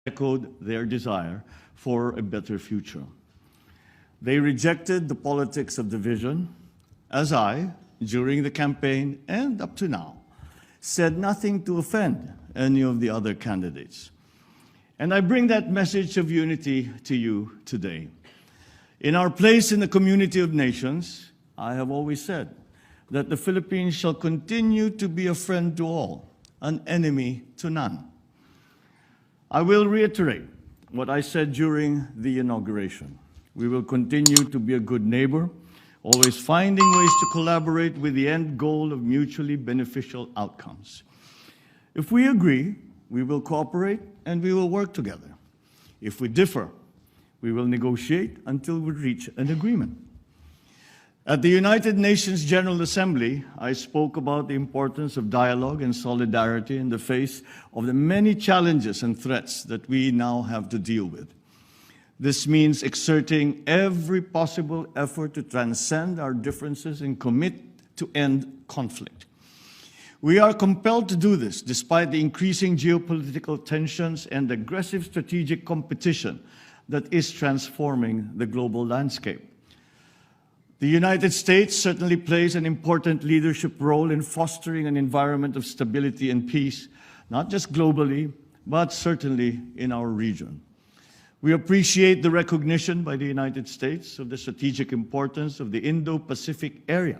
echoed their desire for a better future. They rejected the politics of division, as I, during the campaign and up to now, said nothing to offend any of the other candidates. And I bring that message of unity to you today. In our place in the community of nations, I have always said that the Philippines shall continue to be a friend to all, an enemy to none. I will reiterate what I said during the inauguration. We will continue to be a good neighbor, always finding ways to collaborate with the end goal of mutually beneficial outcomes. If we agree, we will cooperate and we will work together. If we differ, we will negotiate until we reach an agreement. At the United Nations General Assembly, I spoke about the importance of dialogue and solidarity in the face of the many challenges and threats that we now have to deal with. This means exerting every possible effort to transcend our differences and commit to end conflict. We are compelled to do this despite the increasing geopolitical tensions and aggressive strategic competition that is transforming the global landscape. The United States certainly plays an important leadership role in fostering an environment of stability and peace, not just globally, but certainly in our region. We appreciate the recognition by the United States of the strategic importance of the Indo-Pacific area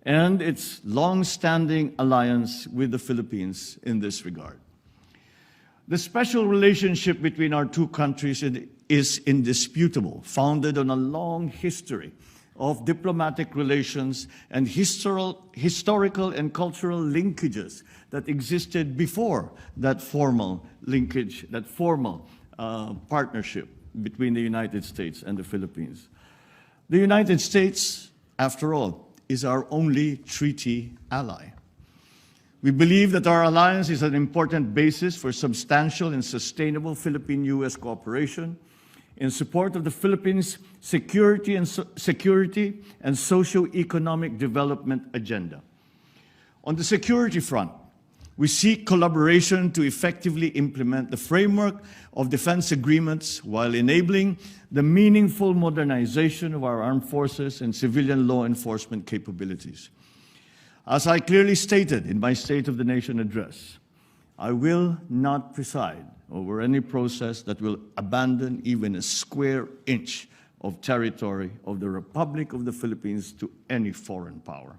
and its long-standing alliance with the Philippines in this regard. The special relationship between our two countries is indisputable, founded on a long history of diplomatic relations and historical and cultural linkages that existed before that formal linkage, that formal partnership between the United States and the Philippines. The United States, after all, is our only treaty ally. We believe that our alliance is an important basis for substantial and sustainable Philippine-U.S. cooperation in support of the Philippines' security and socio-economic development agenda. On the security front, we seek collaboration to effectively implement the framework of defense agreements while enabling the meaningful modernization of our armed forces and civilian law enforcement capabilities. As I clearly stated in my State of the Nation address, I will not preside over any process that will abandon even a square inch of territory of the Republic of the Philippines to any foreign power.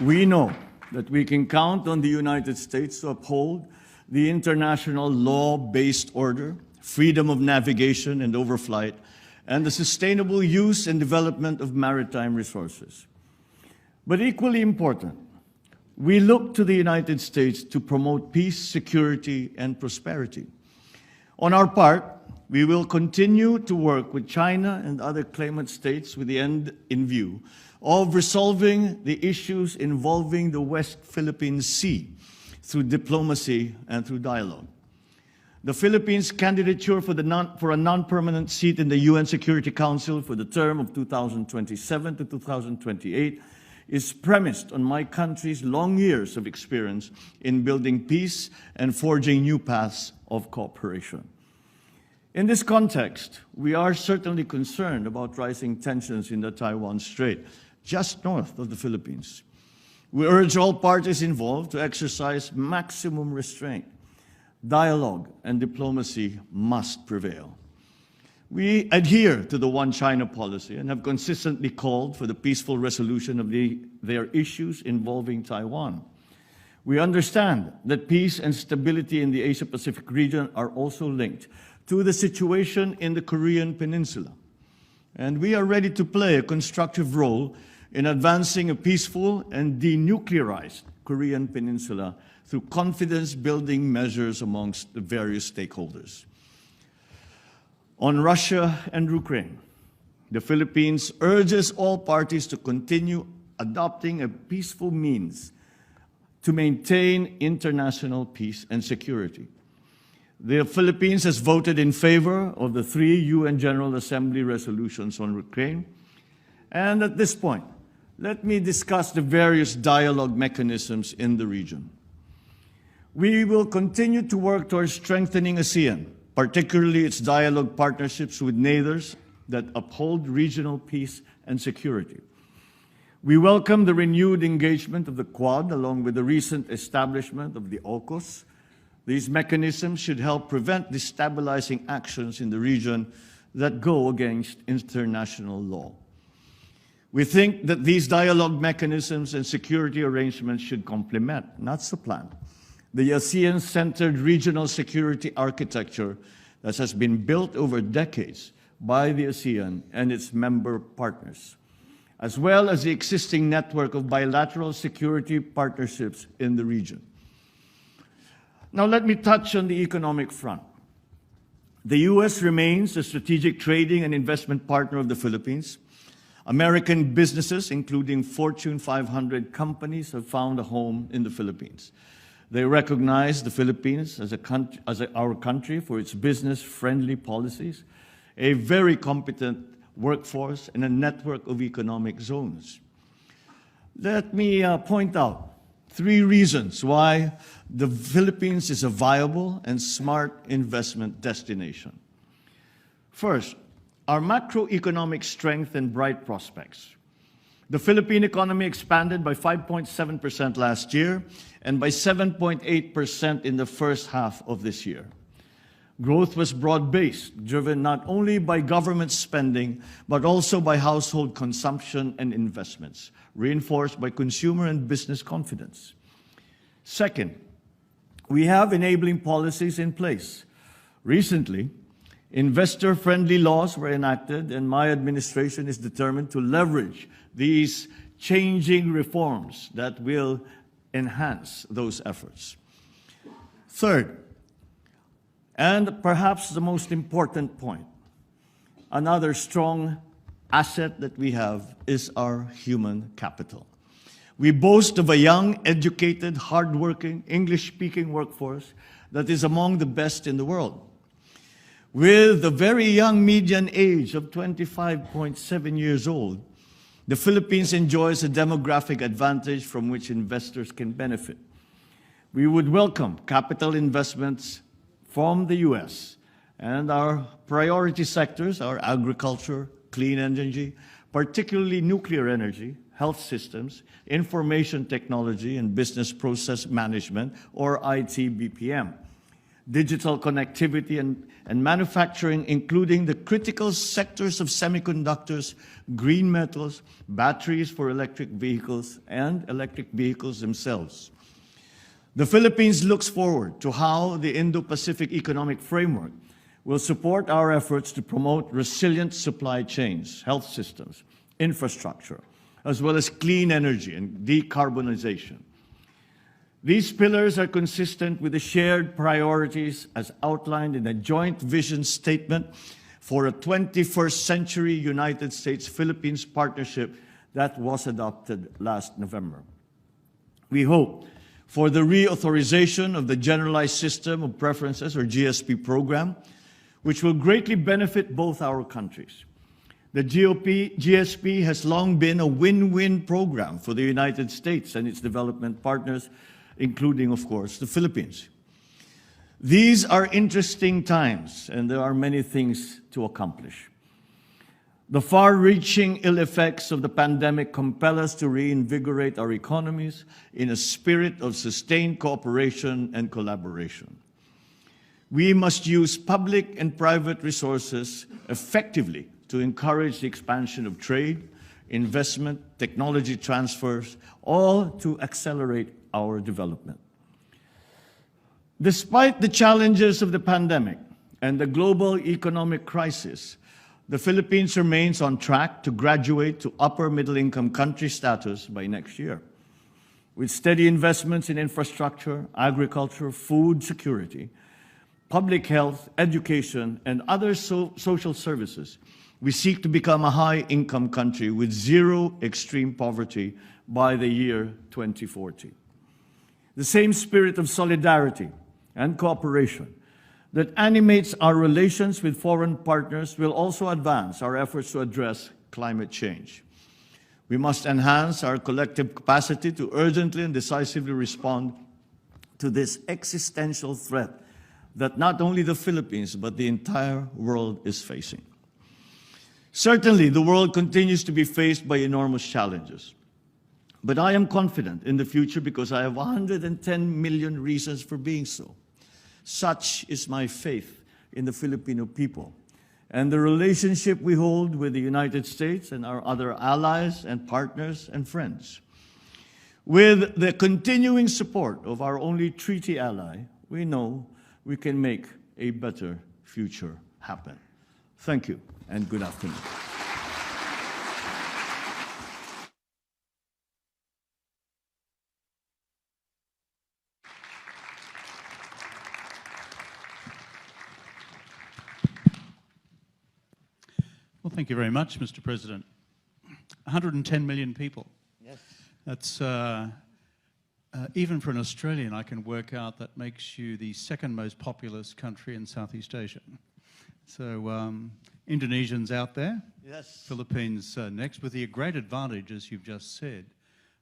We know that we can count on the United States to uphold the international law-based order, freedom of navigation and overflight, and the sustainable use and development of maritime resources. But equally important, we look to the United States to promote peace, security, and prosperity. On our part, we will continue to work with China and other claimant states with the end in view of resolving the issues involving the West Philippine Sea through diplomacy and through dialogue. The Philippines' candidature for a non-permanent seat in the UN Security Council for the term of 2027 to 2028 is premised on my country's long years of experience in building peace and forging new paths of cooperation. In this context, we are certainly concerned about rising tensions in the Taiwan Strait, just north of the Philippines. We urge all parties involved to exercise maximum restraint. Dialogue and diplomacy must prevail. We adhere to the One China policy and have consistently called for the peaceful resolution of their issues involving Taiwan. We understand that peace and stability in the Asia-Pacific region are also linked to the situation in the Korean Peninsula. And we are ready to play a constructive role in advancing a peaceful and denuclearized Korean Peninsula through confidence-building measures amongst the various stakeholders. On Russia and Ukraine, the Philippines urges all parties to continue adopting a peaceful means to maintain international peace and security. The Philippines has voted in favor of the 3 UN General Assembly resolutions on Ukraine, and at this point, let me discuss the various dialogue mechanisms in the region. We will continue to work towards strengthening ASEAN, particularly its dialogue partnerships with neighbors that uphold regional peace and security. We welcome the renewed engagement of the Quad along with the recent establishment of the AUKUS. These mechanisms should help prevent destabilizing actions in the region that go against international law. We think that these dialogue mechanisms and security arrangements should complement, not supplant, the ASEAN-centered regional security architecture that has been built over decades by the ASEAN and its member partners, as well as the existing network of bilateral security partnerships in the region. Now let me touch on the economic front. The U.S. remains a strategic trading and investment partner of the Philippines. American businesses, including Fortune 500 companies, have found a home in the Philippines. They recognize the Philippines as our country for its business-friendly policies, a very competent workforce, and a network of economic zones. Let me point out 3 reasons why the Philippines is a viable and smart investment destination. First, our macroeconomic strength and bright prospects. The Philippine economy expanded by 5.7% last year and by 7.8% in the first half of this year. Growth was broad-based, driven not only by government spending, but also by household consumption and investments, reinforced by consumer and business confidence. Second, we have enabling policies in place. Recently, investor-friendly laws were enacted, and my administration is determined to leverage these changing reforms that will enhance those efforts. Third, and perhaps the most important point, another strong asset that we have is our human capital. We boast of a young, educated, hardworking, English-speaking workforce that is among the best in the world. With a very young median age of 25.7 years old, the Philippines enjoys a demographic advantage from which investors can benefit. We would welcome capital investments from the U.S. and our priority sectors are agriculture, clean energy, particularly nuclear energy, health systems, information technology, and business process management, or IT/BPM, digital connectivity and manufacturing, including the critical sectors of semiconductors, green metals, batteries for electric vehicles, and electric vehicles themselves. The Philippines looks forward to how the Indo-Pacific Economic Framework will support our efforts to promote resilient supply chains, health systems, infrastructure, as well as clean energy and decarbonization. These pillars are consistent with the shared priorities as outlined in a joint vision statement for a 21st century United States-Philippines partnership that was adopted last November. We hope for the reauthorization of the Generalized System of Preferences, or GSP program, which will greatly benefit both our countries. The GSP has long been a win-win program for the United States and its development partners, including, of course, the Philippines. These are interesting times, and there are many things to accomplish. The far-reaching ill effects of the pandemic compel us to reinvigorate our economies in a spirit of sustained cooperation and collaboration. We must use public and private resources effectively to encourage the expansion of trade, investment, technology transfers, all to accelerate our development. Despite the challenges of the pandemic and the global economic crisis, the Philippines remains on track to graduate to upper middle-income country status by next year. With steady investments in infrastructure, agriculture, food security, public health, education, and other social services, we seek to become a high-income country with zero extreme poverty by the year 2040. The same spirit of solidarity and cooperation that animates our relations with foreign partners will also advance our efforts to address climate change. We must enhance our collective capacity to urgently and decisively respond to this existential threat that not only the Philippines, but the entire world is facing. Certainly, the world continues to be faced by enormous challenges. But I am confident in the future because I have 110 million reasons for being so. Such is my faith in the Filipino people and the relationship we hold with the United States and our other allies and partners and friends. With the continuing support of our only treaty ally, we know we can make a better future happen. Thank you and good afternoon. Well, thank you very much, Mr. President. 110 million people. Yes. That's, even for an Australian, I can work out that makes you the second most populous country in Southeast Asia. So Indonesians out there, Yes. Philippines next, with the great advantage, as you've just said,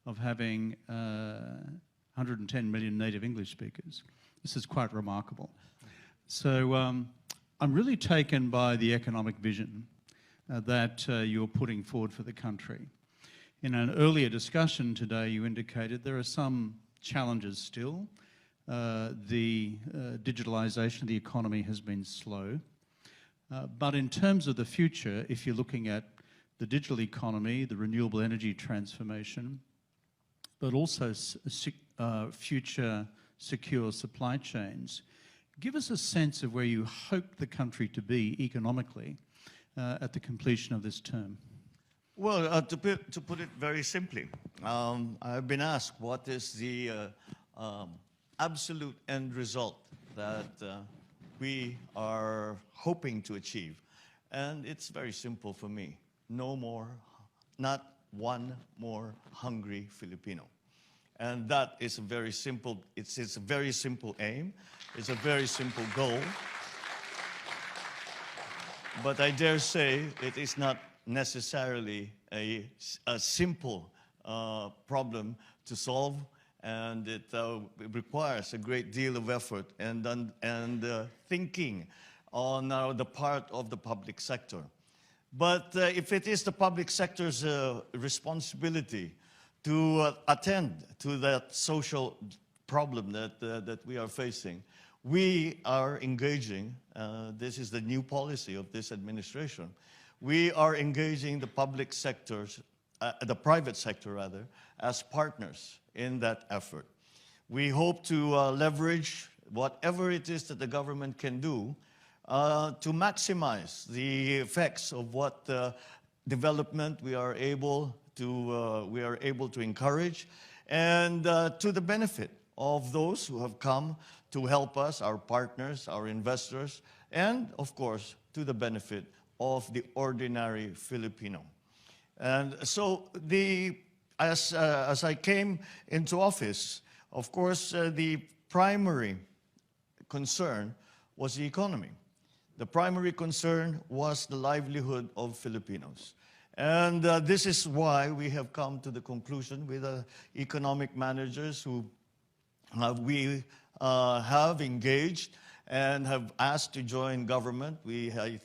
of having 110 million native English speakers. This is quite remarkable. So I'm really taken by the economic vision that you're putting forward for the country. In an earlier discussion today, you indicated there are some challenges still. The digitalization of the economy has been slow. But in terms of the future, if you're looking at the digital economy, the renewable energy transformation, but also future secure supply chains, give us a sense of where you hope the country to be economically at the completion of this term. Well, to put it very simply, I've been asked what is the absolute end result that we are hoping to achieve. And it's very simple for me. No more, not one more hungry Filipino. And that is a very simple, it's a very simple aim. It's a very simple goal. But I dare say it is not necessarily a simple problem to solve, and it requires a great deal of effort and thinking on the part of the public sector. But if it is the public sector's responsibility to attend to that social problem that we are facing, we are engaging, this is the new policy of this administration, we are engaging the public sectors, the private sector rather, as partners in that effort. We hope to leverage whatever it is that the government can do to maximize the effects of what development we are able to encourage, and to the benefit of those who have come to help us, our partners, our investors, and of course to the benefit of the ordinary Filipino. And so as I came into office, of course the primary concern was the economy. The primary concern was the livelihood of Filipinos. And this is why we have come to the conclusion with economic managers who we have engaged and have asked to join government. I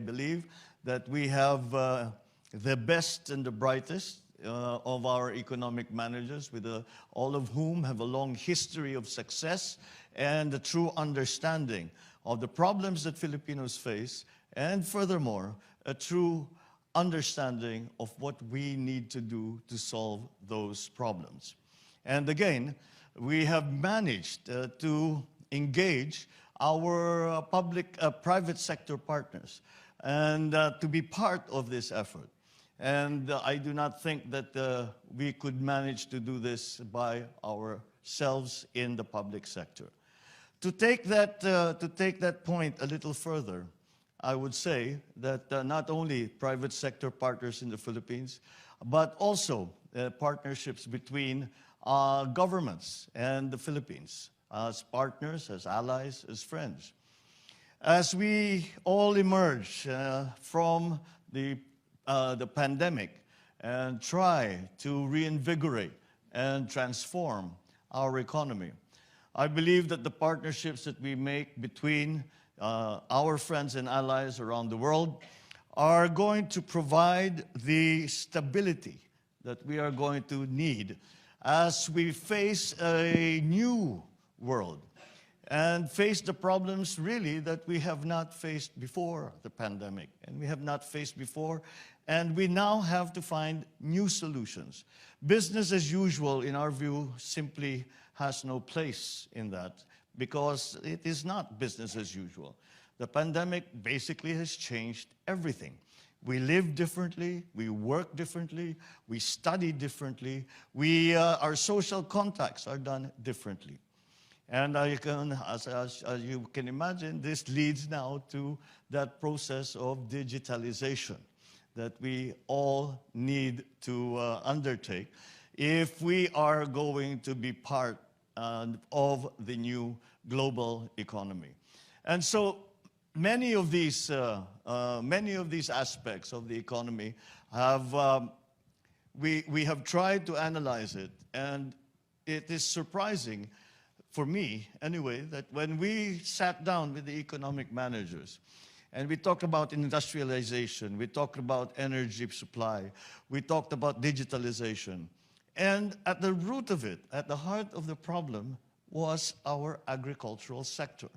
believe that we have the best and the brightest of our economic managers, with all of whom have a long history of success and a true understanding of the problems that Filipinos face, and furthermore, a true understanding of what we need to do to solve those problems. And again, we have managed to engage our private sector partners and to be part of this effort. And I do not think that we could manage to do this by ourselves in the public sector. To take that point a little further, I would say that not only private sector partners in the Philippines, but also partnerships between governments and the Philippines, as partners, as allies, as friends. As we all emerge from the pandemic and try to reinvigorate and transform our economy. I believe that the partnerships that we make between our friends and allies around the world are going to provide the stability that we are going to need as we face a new world and face the problems really that we have not faced before the pandemic, and we have not faced before, and we now have to find new solutions. Business as usual, in our view, simply has no place in that, because it is not business as usual. The pandemic basically has changed everything. We live differently, we work differently, we study differently, our social contacts are done differently. And as you can imagine, this leads now to that process of digitalization that we all need to undertake if we are going to be part of the new global economy. And so many of these aspects of the economy have we have tried to analyze it, and it is surprising, for me anyway, that when we sat down with the economic managers and we talked about industrialization, we talked about energy supply, we talked about digitalization, and at the root of it, at the heart of the problem, was our agricultural sector.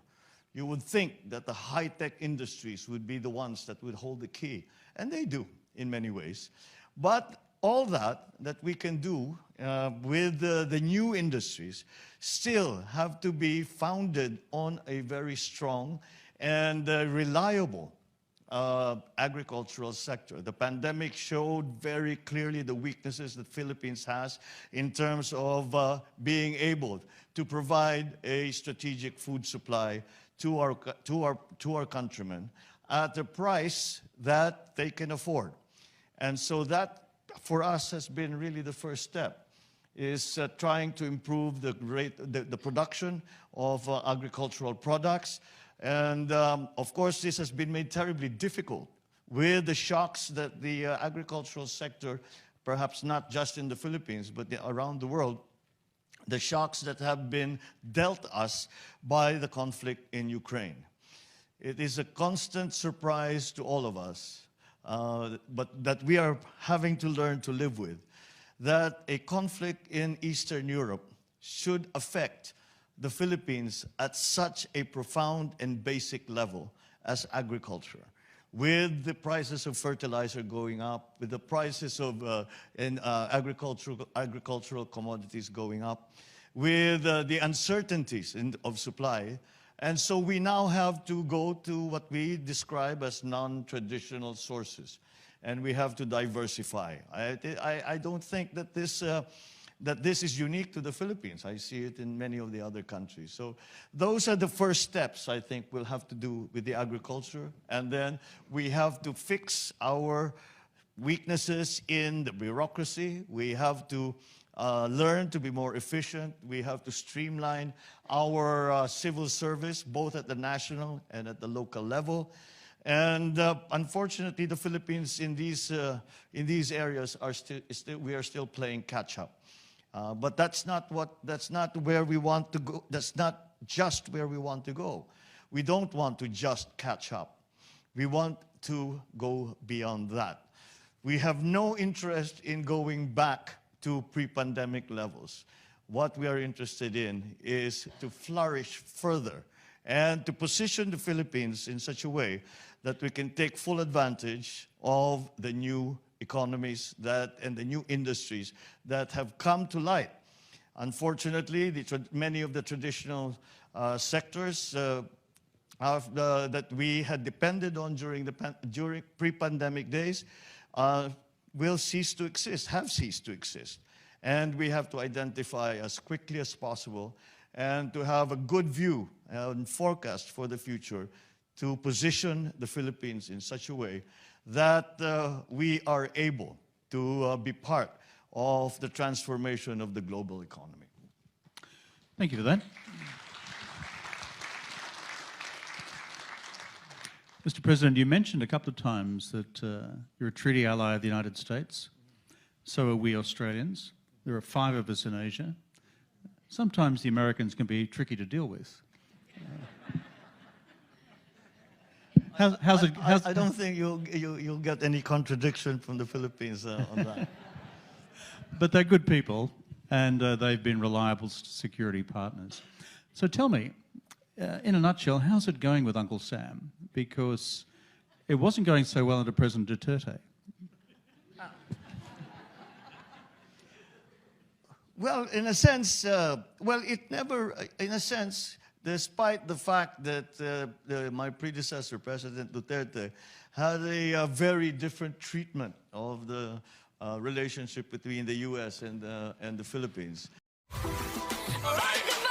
You would think that the high-tech industries would be the ones that would hold the key, and they do in many ways. But all that we can do with the new industries still have to be founded on a very strong and reliable agricultural sector. The pandemic showed very clearly the weaknesses that Philippines has in terms of being able to provide a strategic food supply to our countrymen at a price that they can afford. And so that, for us, has been really the first step, is trying to improve the production of agricultural products. And of course, this has been made terribly difficult with the shocks that the agricultural sector, perhaps not just in the Philippines, but around the world, the shocks that have been dealt us by the conflict in Ukraine. It is a constant surprise to all of us, but that we are having to learn to live with, that a conflict in Eastern Europe should affect the Philippines at such a profound and basic level as agriculture. With the prices of fertilizer going up, with the prices of agricultural commodities going up, with the uncertainties of supply. And so we now have to go to what we describe as non-traditional sources, and we have to diversify. I don't think that this is unique to the Philippines. I see it in many of the other countries. So those are the first steps I think we'll have to do with the agriculture. And then we have to fix our weaknesses in the bureaucracy. We have to learn to be more efficient. We have to streamline our civil service, both at the national and at the local level. And unfortunately, the Philippines in these areas we are still playing catch up. But that's not where we want to go. That's not just where we want to go. We don't want to just catch up. We want to go beyond that. We have no interest in going back to pre-pandemic levels. What we are interested in is to flourish further and to position the Philippines in such a way that we can take full advantage of the new economies and the new industries that have come to light. Unfortunately, many of the traditional sectors that we had depended on during pre-pandemic days will cease to exist, have ceased to exist. And we have to identify as quickly as possible and to have a good view and forecast for the future to position the Philippines in such a way that we are able to be part of the transformation of the global economy. Thank you for that. Mr. President, you mentioned a couple of times that you're a treaty ally of the United States. So are we Australians. There are 5 of us in Asia. Sometimes the Americans can be tricky to deal with. I don't think you'll get any contradiction from the Philippines on that. But they're good people, and they've been reliable security partners. So tell me, in a nutshell, how's it going with Uncle Sam? Because it wasn't going so well under President Duterte. Well, in a sense, despite the fact that my predecessor, President Duterte, had a very different treatment of the relationship between the U.S. and the Philippines. Right.